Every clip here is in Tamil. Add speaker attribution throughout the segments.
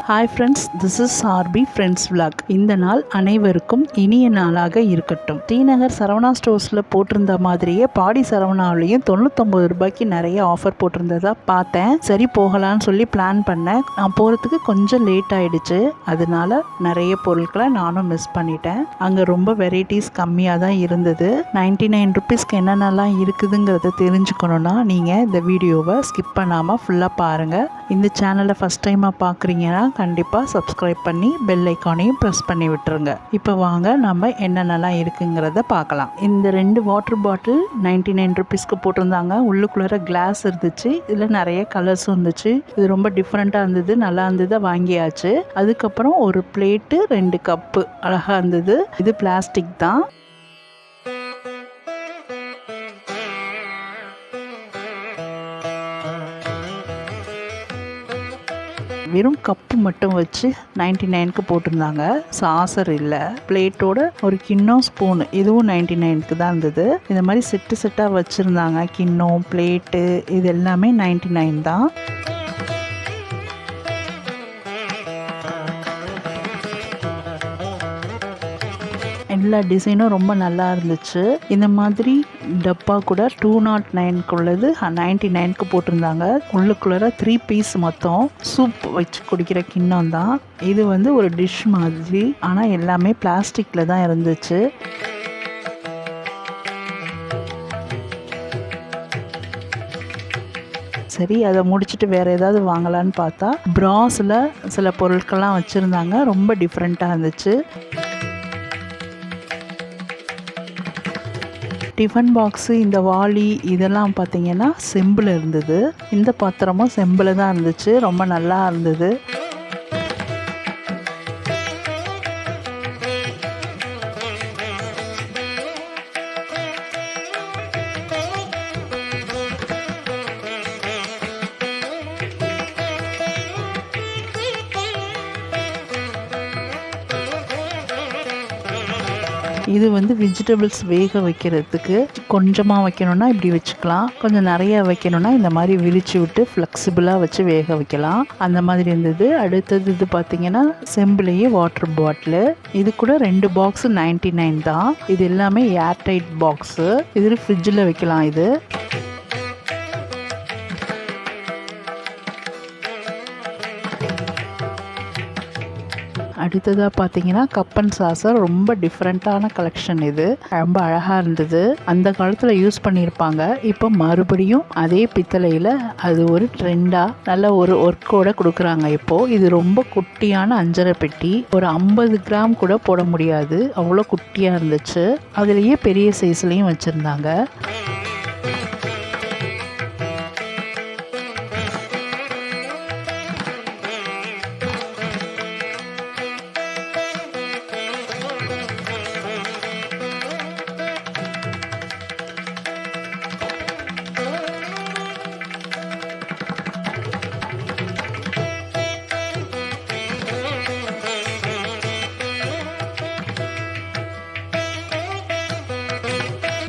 Speaker 1: Hi friends, this is RP friends vlog. இந்த நாள் அனைவருக்கும் இனிய நாளாக இருக்கட்டும். ஸ்ரீநகர் சரவணா ஸ்டோர்ஸில் போட்டிருந்த மாதிரியே பாடி சரவணாவிலையும் 99 ரூபாய்க்கு நிறைய ஆஃபர் போட்டிருந்ததா பார்த்தேன். சரி போகலான்னு சொல்லி பிளான் பண்ணேன். நான் போகிறதுக்கு கொஞ்சம் லேட் ஆகிடுச்சு. அதனால நிறைய பொருட்களை நானும் மிஸ் பண்ணிட்டேன். அங்கே ரொம்ப வெரைட்டிஸ் கம்மியாக தான் இருந்தது. 99 ருபீஸ்க்கு என்னென்னலாம் இருக்குதுங்கிறத தெரிஞ்சுக்கணுன்னா நீங்கள் இந்த வீடியோவை ஸ்கிப் பண்ணாமல் ஃபுல்லாக பாருங்கள். இந்த சேனலை ஃபஸ்ட் டைமாக பார்க்குறீங்கன்னா கண்டிப்பாக சப்ஸ்கிரைப் பண்ணி பெல் ஐக்கானையும் ப்ரெஸ் பண்ணி விட்டுருங்க. இப்போ வாங்க நம்ம என்னென்னலாம் இருக்குங்கிறத பார்க்கலாம். இந்த 2 வாட்டர் பாட்டில் 99 ருபீஸ்க்கு போட்டிருந்தாங்க. உள்ளுக்குள்ளே கிளாஸ் இருந்துச்சு. இதில் நிறைய கலர்ஸும் இருந்துச்சு. இது ரொம்ப டிஃப்ரெண்ட்டாக இருந்தது, நல்லா இருந்தது, வாங்கியாச்சு. அதுக்கப்புறம் ஒரு பிளேட்டு 2 கப்பு அழகாக இருந்தது. இது பிளாஸ்டிக் தான். வெறும் கப்பு மட்டும் வச்சு 99க்கு போட்டிருந்தாங்க. சாசர் இல்லை, பிளேட்டோட ஒரு கிண்ணம், ஸ்பூனு, இதுவும் 99க்கு தான் இருந்தது. இந்த மாதிரி செட்டாக வச்சுருந்தாங்க. கிண்ணம், பிளேட்டு, இது எல்லாமே 99 தான். எல்லா டிசைனும் ரொம்ப நல்லா இருந்துச்சு. இந்த மாதிரி டப்பா கூட 209க்குள்ளது 99க்கு போட்டிருந்தாங்க. உள்ளுக்குள்ளே 3 பீஸ் மொத்தம் சூப் வச்சு குடிக்கிற கிண்ணம் தான். இது ஒரு டிஷ் மாதிரி, ஆனால் எல்லாமே பிளாஸ்டிக்கில் தான் இருந்துச்சு. சரி, அதை முடிச்சுட்டு வேறு ஏதாவது வாங்கலான்னு பார்த்தா பிராஸில் சில பொருட்கள்லாம் வச்சுருந்தாங்க. ரொம்ப டிஃப்ரெண்ட்டாக இருந்துச்சு. டிஃபன் பாக்ஸு, இந்த வாளி இதெல்லாம் பார்த்திங்கன்னா செம்பில் இருந்தது. இந்த பாத்திரமும் செம்பில் தான் இருந்துச்சு. ரொம்ப நல்லா இருந்தது. இது வெஜிடபிள்ஸ் வேக வைக்கிறதுக்கு. கொஞ்சமாக வைக்கணுன்னா இப்படி வச்சுக்கலாம், கொஞ்சம் நிறையா வைக்கணுன்னா இந்த மாதிரி விரித்து விட்டு ஃப்ளெக்சிபிளாக வச்சு வேக வைக்கலாம். அந்த மாதிரி இருந்தது. அடுத்தது இது பார்த்திங்கன்னா செம்பிலேயே வாட்டர் பாட்டிலு. இது கூட 2 பாக்ஸு 99 தான். இது எல்லாமே ஏர்டைட் பாக்ஸு. இது ஃப்ரிட்ஜில் வைக்கலாம். இது அடுத்ததாக பார்த்தீங்கன்னா கப் அண்ட் சாசர். ரொம்ப டிஃப்ரெண்ட்டான கலெக்ஷன். இது ரொம்ப அழகாக இருந்தது. அந்த காலத்தில் யூஸ் பண்ணியிருப்பாங்க. இப்போ மறுபடியும் அதே பித்தளையில் அது ஒரு ட்ரெண்டாக நல்ல ஒரு ஒர்க்கோடு கொடுக்குறாங்க. இப்போது இது ரொம்ப குட்டியான 5.5 பெட்டி. ஒரு 50 கிராம் கூட போட முடியாது, அவ்வளோ குட்டியாக இருந்துச்சு. அதுலேயே பெரிய சைஸ்லேயும் வச்சுருந்தாங்க.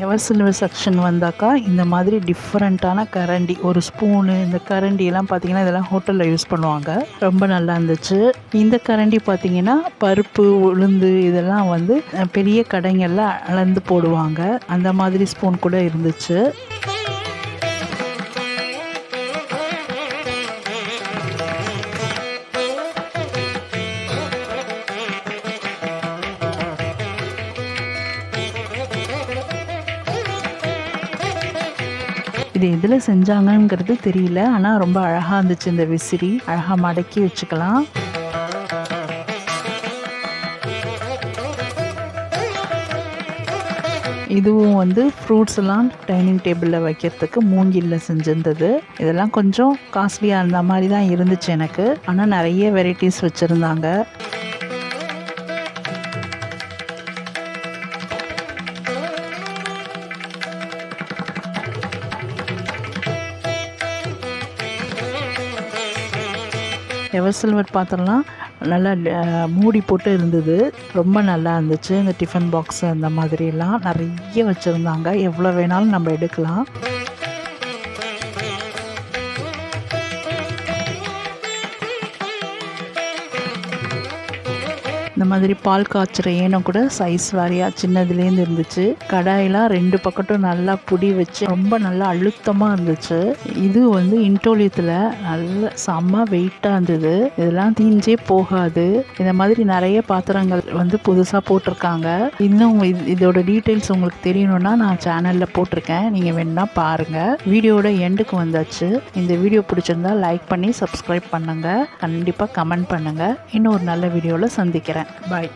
Speaker 1: எவர் சில்வர் செக்ஷன் வந்தாக்கா இந்த மாதிரி டிஃப்ரெண்ட்டான கரண்டி, ஒரு ஸ்பூனு, இந்த கரண்டியெல்லாம் பார்த்திங்கன்னா இதெல்லாம் ஹோட்டலில் யூஸ் பண்ணுவாங்க. ரொம்ப நல்லா இருந்துச்சு. இந்த கரண்டி பார்த்திங்கன்னா பருப்பு, உளுந்து இதெல்லாம் பெரிய கடைங்களில் அளந்து போடுவாங்க. அந்த மாதிரி ஸ்பூன் கூட இருந்துச்சு. இது எதில் செஞ்சாங்கங்கிறது தெரியல, ஆனால் ரொம்ப அழகாக இருந்துச்சு. இந்த விசிறி அழகாக மடக்கி வச்சுக்கலாம். இதுவும் ஃப்ரூட்ஸ் எல்லாம் டைனிங் டேபிளில் வைக்கிறதுக்கு மூங்கிலில் செஞ்சிருந்தது. இதெல்லாம் கொஞ்சம் காஸ்ட்லியாக இருந்த மாதிரி தான் இருந்துச்சு எனக்கு, ஆனால் நிறைய வெரைட்டிஸ் வச்சுருந்தாங்க. எவர் சில்வர் பாத்திரம்லாம் நல்லா மூடி போட்டு இருந்தது. ரொம்ப நல்லா இருந்துச்சு. இந்த டிஃபன் பாக்ஸு அந்த மாதிரிலாம் நிறைய வச்சுருந்தாங்க. எவ்வளோ வேணாலும் நம்ம எடுக்கலாம். இந்த மாதிரி பால் காய்ச்சுற ஏனம் கூட சைஸ் வாரியாக சின்னதுலேருந்து இருந்துச்சு. கடாயெல்லாம் 2 பக்கட்டும் நல்லா புடி வச்சு ரொம்ப நல்லா அழுத்தமாக இருந்துச்சு. இது வந்து இன்டோலியத்தில் நல்ல செம்ம வெயிட்டாக இருந்தது. இதெல்லாம் தீஞ்சே போகாது. இந்த மாதிரி நிறைய பாத்திரங்கள் வந்து புதுசாக போட்டிருக்காங்க. இன்னும் இதோட டீட்டெயில்ஸ் உங்களுக்கு தெரியணும்னா நான் சேனலில் போட்டிருக்கேன், நீங்கள் வேணுன்னா பாருங்கள். வீடியோட எண்டுக்கு வந்தாச்சு. இந்த வீடியோ பிடிச்சிருந்தா லைக் பண்ணி சப்ஸ்கிரைப் பண்ணுங்கள். கண்டிப்பாக கமெண்ட் பண்ணுங்கள். இன்னும் ஒரு நல்ல வீடியோவில் சந்திக்கிறேன். பாய்.